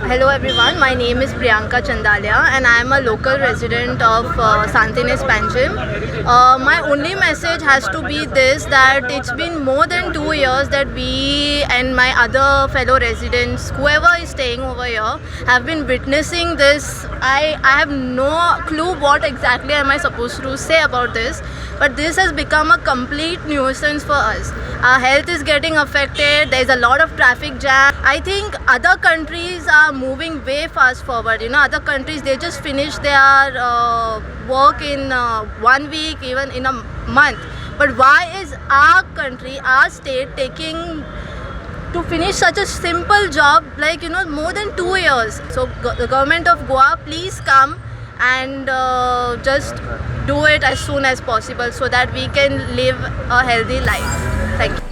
Hello everyone, my name is Priyanka Chandalia and I am a local resident of Santines Panchim. My only message has to be this, that it's been more than 2 years that we and my other fellow residents, whoever is staying over here, have been witnessing this. I have no clue what exactly am I supposed to say about this, but this has become a complete nuisance for us. Our health is getting affected, there's a lot of traffic jam. I think other countries are moving way fast forward. You know, other countries, they just finish their work in 1 week, even in a month. But why is our country, our state taking to finish such a simple job, like, you know, more than 2 years? So the government of Goa, please come and just do it as soon as possible so that we can live a healthy life. Thank you.